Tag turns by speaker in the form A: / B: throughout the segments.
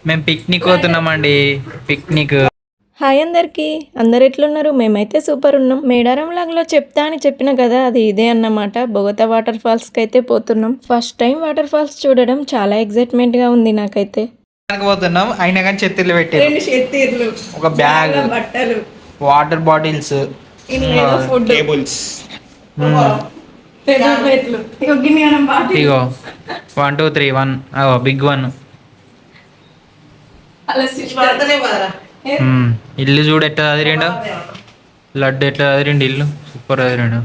A: మేము picnic పోతున్నామండి. Picnic.
B: Hi అందరికీ, అందరు ఎట్లున్నారు? మేమైతే సూపర్ ఉన్నాం. మేడారం లాగ్లో చెప్తా అని చెప్పిన కదా, అది ఇదే అన్నమాట. బొగతా వాటర్ ఫాల్స్కి అయితే పోతున్నాం. ఫస్ట్ టైం వాటర్ ఫాల్స్ చూడడం చాలా ఎక్సైట్మెంట్గా ఉంది నాకైతే.
A: పోతున్నాం అయినా కానీ చెత్తలు పెట్టారు. ఒక బ్యాగ్, బట్టలు, వాటర్ బాటిల్స్,
C: టేబుల్స్,
A: ఇగో 1 2 3 1 బిగ్ 1. ఇల్లు చూడు ఎట్లా చదిరిండు. లడ్డు ఎట్లా చదిరిండు. ఇల్లు సూపర్ చదిరిండు.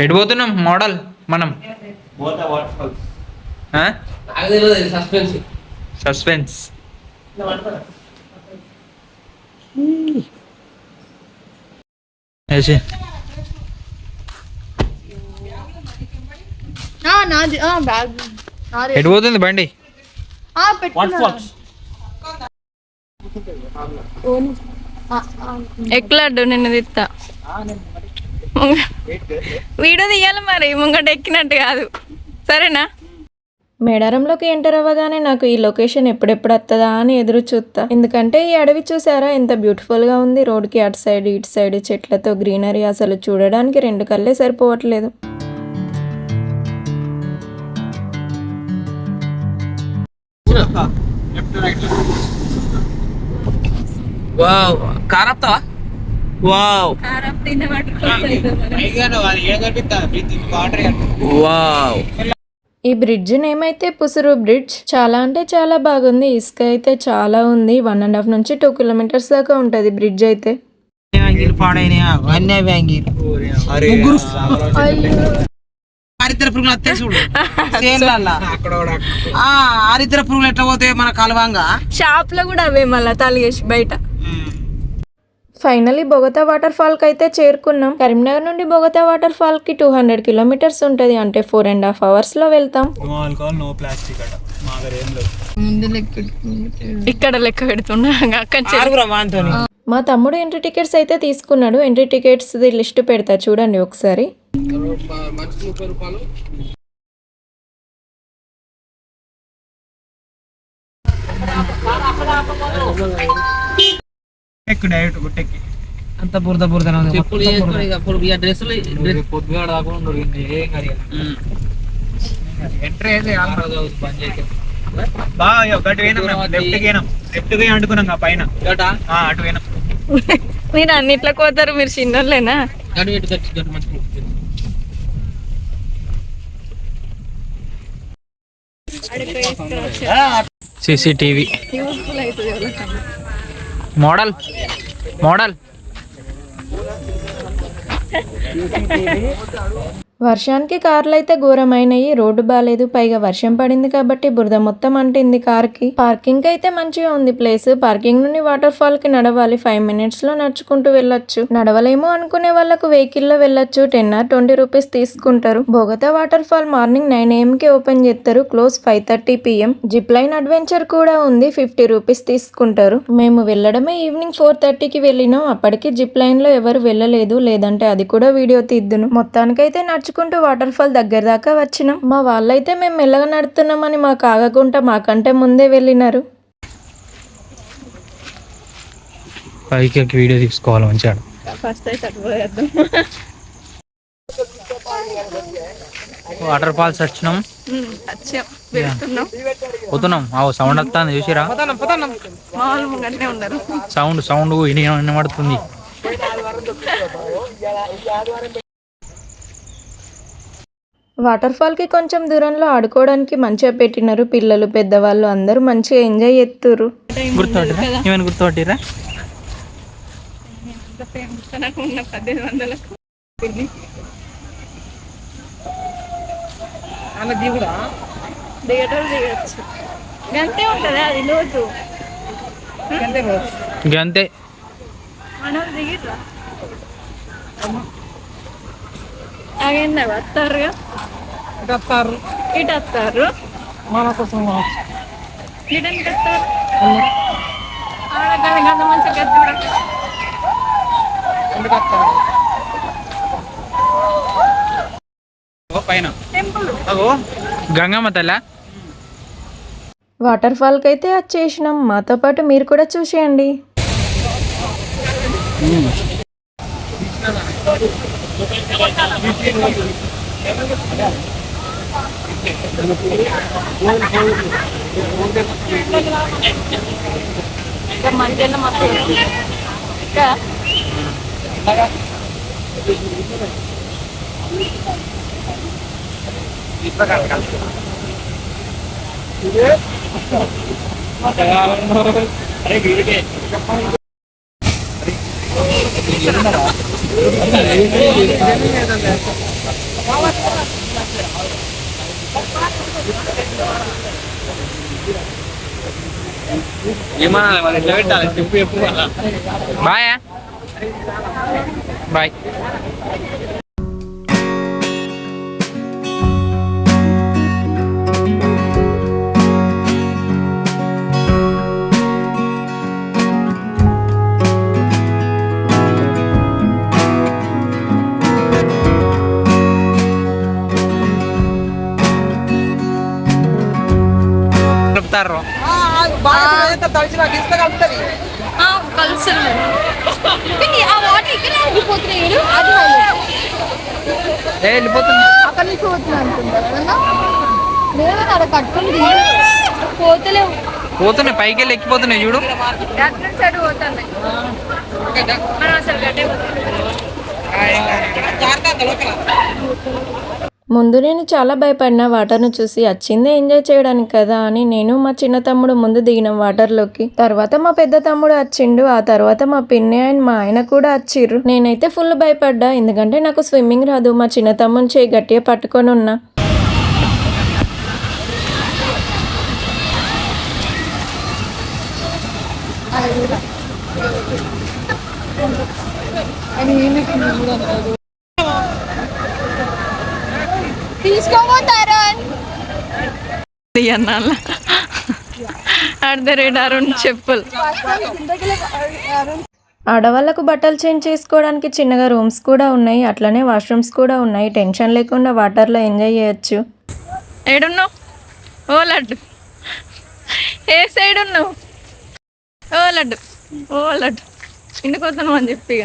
A: ఎటు పోతున్నాం మోడల్ మనం? సస్పెన్స్. ఎటు పోతుంది బండి?
B: ఎక్లాడు నిన్ను తిత్తా. వీడియో తీయాలి మరి, ముంగట ఎక్కినట్టు కాదు, సరేనా? మేడారంలోకి ఎంటర్ అవ్వగానే నాకు ఈ లొకేషన్ ఎప్పుడెప్పుడు వస్తుందా అని ఎదురు చూస్తా. ఎందుకంటే ఈ అడవి చూసారా ఎంత బ్యూటిఫుల్గా ఉంది. రోడ్కి అటు సైడ్ ఇటు సైడ్ చెట్లతో గ్రీనరీ, అసలు చూడడానికి 2 కళ్ళే సరిపోవట్లేదు. ఈ బ్రిడ్జ్ నేమైతే పుసురు బ్రిడ్జ్. చాలా అంటే చాలా బాగుంది. ఇసుక అయితే చాలా ఉంది. 1.5 నుంచి 2 కిలోమీటర్స్ దాకా ఉంటది బ్రిడ్జ్ అయితే.
C: ఆరిద్ర పురుగులు వస్తే చూడు, ఆరిద్ర పురుగులు ఎట్లా పోతే మన కలవంగా
B: షాప్ లో కూడా అవే మళ్ళా తలిగేసి బయట. ఫైనలీ బొగతా వాటర్ ఫాల్ కి అయితే చేరుకున్నాం. కరీంనగర్ నుండి బొగతా వాటర్ ఫాల్ కి 200 కిలోమీటర్స్ ఉంటది. అంటే 4.5 hours లో వెళ్తాం. ఇక్కడ లెక్క పెడుతున్నా. మా తమ్ముడు ఎంట్రీ టికెట్స్ అయితే తీసుకున్నాడు. ఎంట్రీ టికెట్స్ లిస్ట్ పెడతా చూడండి ఒకసారి.
A: అంత బురద బురద అంటుకున్నాం పైన అటు పోయినాం.
B: మీరు అన్నిట్లో పోతారు, మీరు చిన్నోళ్ళేనా?
A: CCTV model model.
B: వర్షానికి కార్లు అయితే ఘోరమైనవి. రోడ్డు బాగాలేదు, పైగా వర్షం పడింది కాబట్టి బురద మొత్తం అంటింది కార్కి. పార్కింగ్ అయితే మంచిగా ఉంది ప్లేస్. పార్కింగ్ నుండి వాటర్ ఫాల్ కి నడవాలి. 5 minutes లో నడుచుకుంటూ వెళ్ళొచ్చు. నడవలేమో అనుకునే వాళ్ళకు వెహికల్ లో వెళ్ళొచ్చు. 10 or 20 రూపీస్ తీసుకుంటారు. Bogatha water fall morning 9 AM కి ఓపెన్ చేస్తారు, close 5:30 PM. Zip line adventure కూడా ఉంది, 50 రూపీస్ తీసుకుంటారు. మేము వెళ్ళడమే ఈవినింగ్ 4:30కి వెళ్ళినాం. అప్పటికి జిప్ లైన్ లో ఎవరు వెళ్ళలేదు, లేదంటే అది కూడా వీడియో తీద్దును. మొత్తానికైతే నడుచుకుంటూ వాటర్ ఫాల్ దగ్గర దాకా వచ్చినాం. మా వాళ్ళైతే మేము మెల్లగా నడుతున్నామని మాకు ఆగకుండా మాకంటే ముందే వెళ్ళినారు.
A: పైకి వీడియో తీసుకోవాలి మంచిగా. వాటర్ ఫాల్స్ వచ్చినాం, పోతున్నాం. సౌండ్ వస్తుంది చూసిరా? సౌండ్ సౌండ్ వినబడుతుంది.
B: వాటర్ ఫాల్ కి కొంచెం దూరంలో ఆడుకోవడానికి మంచిగా పెట్టినారు. పిల్లలు పెద్దవాళ్ళు అందరూ మంచిగా ఎంజాయ్ చేస్తుర్రు.
A: గుర్తుపట్టిరా? గంతే.
B: వస్తారు ఇటు వస్తారు
C: మన కోసం
B: ఇటు వస్తారు
C: మంచిగా
A: పైన గంగమ్మ తల్ల.
B: వాటర్ ఫాల్కి అయితే వచ్చేసినాం. మాతో పాటు మీరు కూడా చూసేయండి.
A: ఏమన్నా మరి ఎట్లా పెట్టాలి చెప్పు చెప్పు. Bye bye. కలుపుతారు.
C: తడిచి నాకు ఇస్తే కలుపుతుంది.
A: వెళ్ళిపోతుంది.
D: అక్కడ నుంచి పోతున్నా అనుకుంటా కట్టుకుంది పోతలేవు.
A: పోతున్నాయి పైకి వెళ్ళి ఎక్కిపోతున్నాయి చూడు.
B: ముందు నేను చాలా భయపడిన వాటర్ను చూసి. వచ్చిందే ఎంజాయ్ చేయడానికి కదా అని నేను మా చిన్న తమ్ముడు ముందు దిగినాం వాటర్లోకి. తర్వాత మా పెద్ద తమ్ముడు వచ్చిండు. ఆ తర్వాత మా పిన్ని అండ్ మా ఆయన కూడా వచ్చిర్రు. నేనైతే ఫుల్ భయపడ్డా, ఎందుకంటే నాకు స్విమ్మింగ్ రాదు. మా చిన్న తమ్ముని చేయి గట్టిగా పట్టుకొని ఉన్నా.
D: తీసుకోబోతారా
B: చెప్పులు. ఆడవాళ్ళకు బట్టలు చేంజ్ చేసుకోవడానికి చిన్నగా రూమ్స్ కూడా ఉన్నాయి, అట్లనే వాష్రూమ్స్ కూడా ఉన్నాయి. టెన్షన్ లేకుండా వాటర్లో ఎంజాయ్ చేయొచ్చు. ఏడున్నావు ఓ లడ్డు? ఏ సైడ్ ఉన్నావు? ఓ లడ్డు ఓ లడ్డు ఇంటికి వస్తాను అని చెప్పి.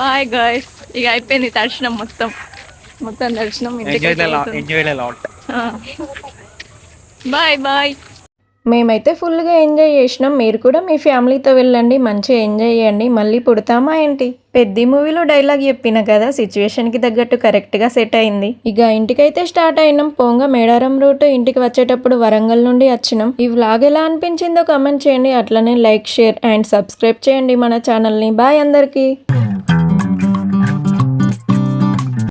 B: బాయ్ గాయ్స్, ఇక అయిపోయింది దర్శనం. మొత్తం దర్శనం. Bye bye. మేమైతే ఫుల్గా ఎంజాయ్ చేసినాం. మీరు కూడా మీ ఫ్యామిలీతో వెళ్ళండి, మంచిగా ఎంజాయ్ చేయండి. మళ్ళీ పుడతామా ఏంటి? పెద్ద మూవీలో డైలాగ్ చెప్పిన కదా, సిచ్యువేషన్కి తగ్గట్టు కరెక్ట్గా సెట్ అయింది. ఇక ఇంటికైతే స్టార్ట్ అయినాం. పోంగా మేడారం రూట్, ఇంటికి వచ్చేటప్పుడు వరంగల్ నుండి వచ్చినాం. ఈ వ్లాగ్ ఎలా అనిపించిందో కమెంట్ చేయండి. అట్లనే లైక్, షేర్ అండ్ సబ్స్క్రైబ్ చేయండి మన ఛానల్ని. బాయ్ అందరికీ.